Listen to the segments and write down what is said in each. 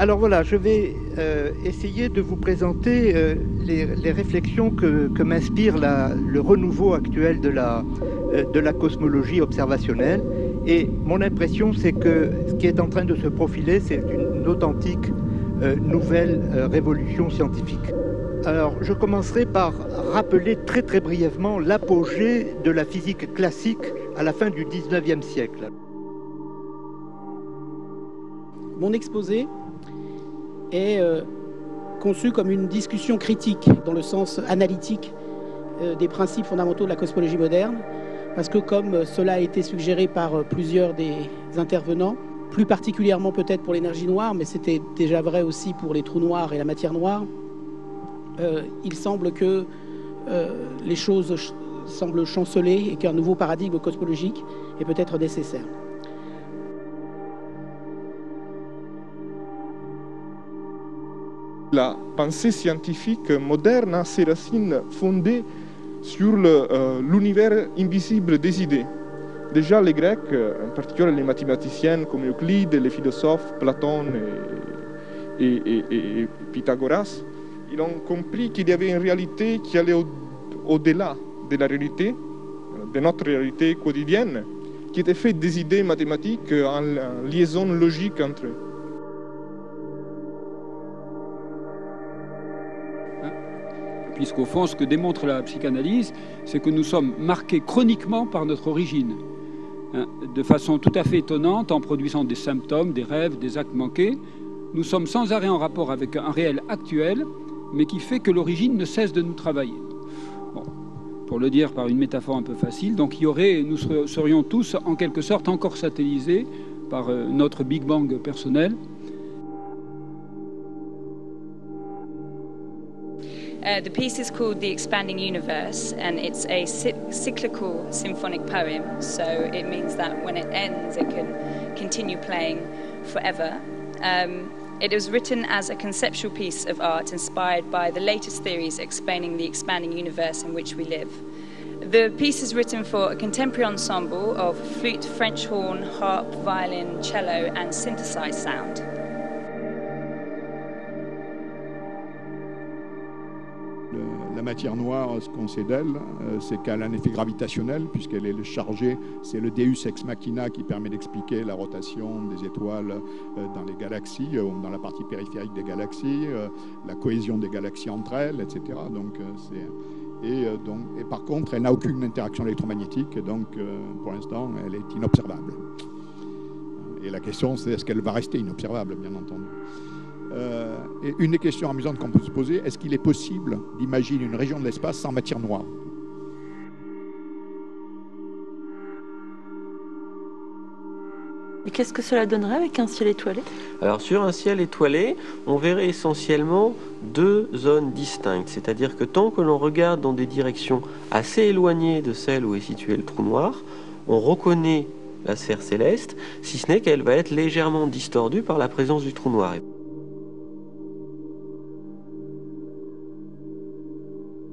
Alors voilà, je vais essayer de vous présenter les réflexions que m'inspire le renouveau actuel de la cosmologie observationnelle. Et mon impression, c'est que ce qui est en train de se profiler, c'est une authentique nouvelle révolution scientifique. Alors, je commencerai par rappeler très très brièvement l'apogée de la physique classique à la fin du 19e siècle. Mon exposé est conçu comme une discussion critique dans le sens analytique des principes fondamentaux de la cosmologie moderne, parce que comme cela a été suggéré par plusieurs des intervenants, plus particulièrement peut-être pour l'énergie noire, mais c'était déjà vrai aussi pour les trous noirs et la matière noire, il semble que les choses semblent chanceler et qu'un nouveau paradigme cosmologique est peut-être nécessaire. La pensée scientifique moderne a ses racines fondées sur l'univers invisible des idées. Déjà les Grecs, en particulier les mathématiciens comme Euclide, les philosophes Platon et Pythagoras, ils ont compris qu'il y avait une réalité qui allait au-delà de la réalité, de notre réalité quotidienne, qui était faite des idées mathématiques en liaison logique entre eux. Puisqu'au fond, ce que démontre la psychanalyse, c'est que nous sommes marqués chroniquement par notre origine, de façon tout à fait étonnante, en produisant des symptômes, des rêves, des actes manqués. Nous sommes sans arrêt en rapport avec un réel actuel, mais qui fait que l'origine ne cesse de nous travailler. Bon, pour le dire par une métaphore un peu facile, donc nous serions tous en quelque sorte encore satellisés par notre Big Bang personnel. The piece is called The Expanding Universe, and it's a cyclical symphonic poem, so it means that when it ends it can continue playing forever. It was written as a conceptual piece of art inspired by the latest theories explaining the expanding universe in which we live. The piece is written for a contemporary ensemble of flute, French horn, harp, violin, cello and synthesized sound. La matière noire, ce qu'on sait d'elle, c'est qu'elle a un effet gravitationnel, puisqu'elle est chargée, c'est le Deus ex machina qui permet d'expliquer la rotation des étoiles dans les galaxies, dans la partie périphérique des galaxies, la cohésion des galaxies entre elles, etc. Donc, et par contre, elle n'a aucune interaction électromagnétique, donc pour l'instant, elle est inobservable. Et la question, c'est est-ce qu'elle va rester inobservable, bien entendu. Et une des questions amusantes qu'on peut se poser, est-ce qu'il est possible d'imaginer une région de l'espace sans matière noire? Et qu'est-ce que cela donnerait avec un ciel étoilé? Alors sur un ciel étoilé, on verrait essentiellement deux zones distinctes. C'est-à-dire que tant que l'on regarde dans des directions assez éloignées de celle où est situé le trou noir, on reconnaît la sphère céleste, si ce n'est qu'elle va être légèrement distordue par la présence du trou noir.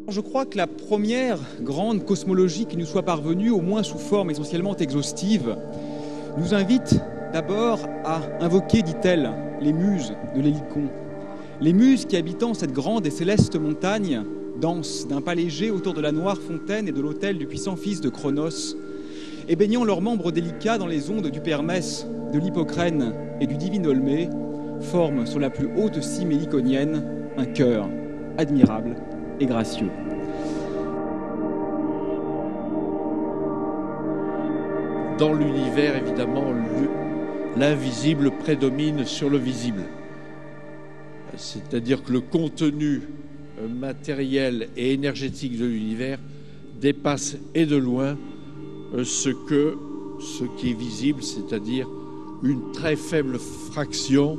Je crois que la première grande cosmologie qui nous soit parvenue, au moins sous forme essentiellement exhaustive, nous invite d'abord à invoquer, dit-elle, les muses de l'Hélicon. Les muses qui, habitant cette grande et céleste montagne, dense d'un pas léger autour de la noire fontaine et de l'autel du puissant fils de Cronos, et baignant leurs membres délicats dans les ondes du Permès, de l'Hippocrène et du divin Olmé, forment sur la plus haute cime héliconienne un cœur admirable et gracieux. Dans l'univers, évidemment, l'invisible prédomine sur le visible. C'est-à-dire que le contenu matériel et énergétique de l'univers dépasse et de loin ce qui est visible, c'est-à-dire une très faible fraction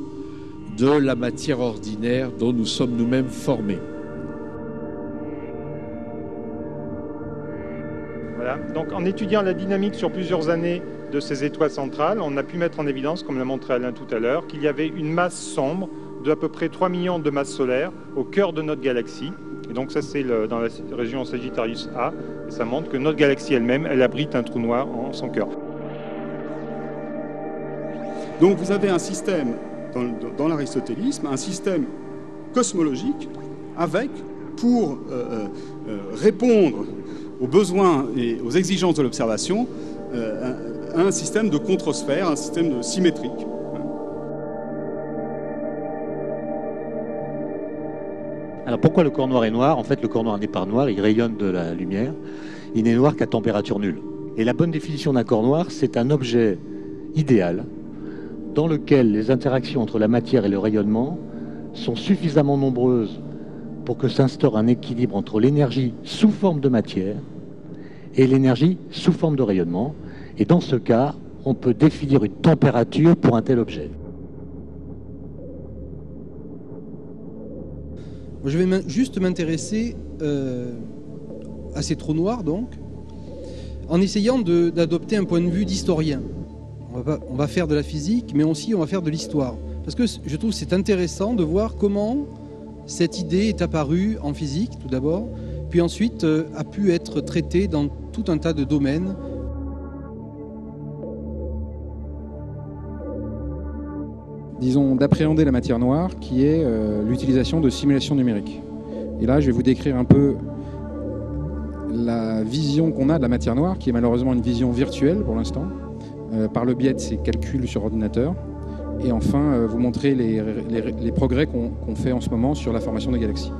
de la matière ordinaire dont nous sommes nous-mêmes formés. Voilà. Donc, en étudiant la dynamique sur plusieurs années de ces étoiles centrales, on a pu mettre en évidence, comme l'a montré Alain tout à l'heure, qu'il y avait une masse sombre de à peu près 3 millions de masses solaires au cœur de notre galaxie. Et donc ça, c'est dans la région Sagittarius A. Et ça montre que notre galaxie elle-même, elle abrite un trou noir en son cœur. Donc vous avez un système dans l'aristotélisme, un système cosmologique avec, pour répondre aux besoins et aux exigences de l'observation, un système de controsphère, un système symétrique. Alors pourquoi le corps noir est noir? En fait, le corps noir n'est pas noir, il rayonne de la lumière. Il n'est noir qu'à température nulle. Et la bonne définition d'un corps noir, c'est un objet idéal dans lequel les interactions entre la matière et le rayonnement sont suffisamment nombreuses pour que s'instaure un équilibre entre l'énergie sous forme de matière et l'énergie sous forme de rayonnement. Et dans ce cas, on peut définir une température pour un tel objet. Je vais juste m'intéresser à ces trous noirs, donc, en essayant d'adopter un point de vue d'historien. On va faire de la physique, mais aussi on va faire de l'histoire. Parce que je trouve que c'est intéressant de voir comment cette idée est apparue en physique, tout d'abord, puis ensuite a pu être traitée dans tout un tas de domaines. Disons, d'appréhender la matière noire, qui est l'utilisation de simulations numériques. Et là, je vais vous décrire un peu la vision qu'on a de la matière noire, qui est malheureusement une vision virtuelle pour l'instant, par le biais de ces calculs sur ordinateur. Et enfin, vous montrer les progrès qu'on fait en ce moment sur la formation des galaxies.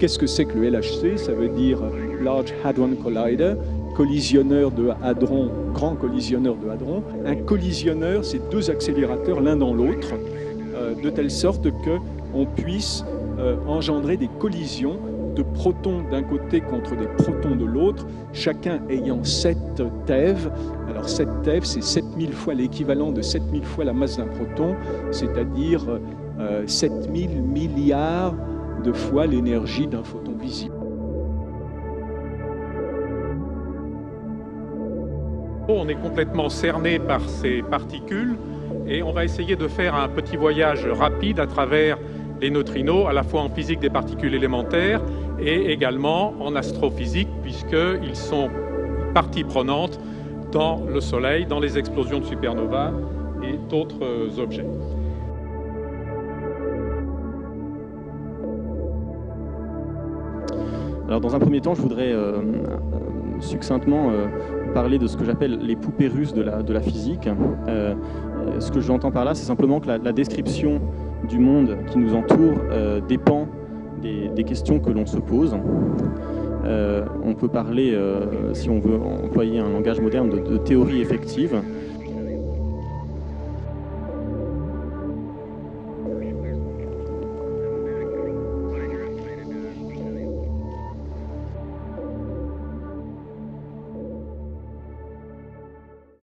Qu'est-ce que c'est que le LHC? Ça veut dire Large Hadron Collider, collisionneur de hadrons, grand collisionneur de hadrons. Un collisionneur, c'est deux accélérateurs l'un dans l'autre, de telle sorte qu'on puisse engendrer des collisions de protons d'un côté contre des protons de l'autre, chacun ayant 7 TeV. Alors 7 TeV, c'est 7000 fois l'équivalent de 7000 fois la masse d'un proton, c'est-à-dire 7000 milliards de fois l'énergie d'un photon visible. On est complètement cerné par ces particules et on va essayer de faire un petit voyage rapide à travers les neutrinos, à la fois en physique des particules élémentaires et également en astrophysique, puisqu'ils sont partie prenante dans le Soleil, dans les explosions de supernovas et d'autres objets. Alors dans un premier temps, je voudrais succinctement parler de ce que j'appelle les poupées russes de la physique. Ce que j'entends par là, c'est simplement que la description du monde qui nous entoure dépend des questions que l'on se pose. On peut parler, si on veut employer un langage moderne, de théorie effective.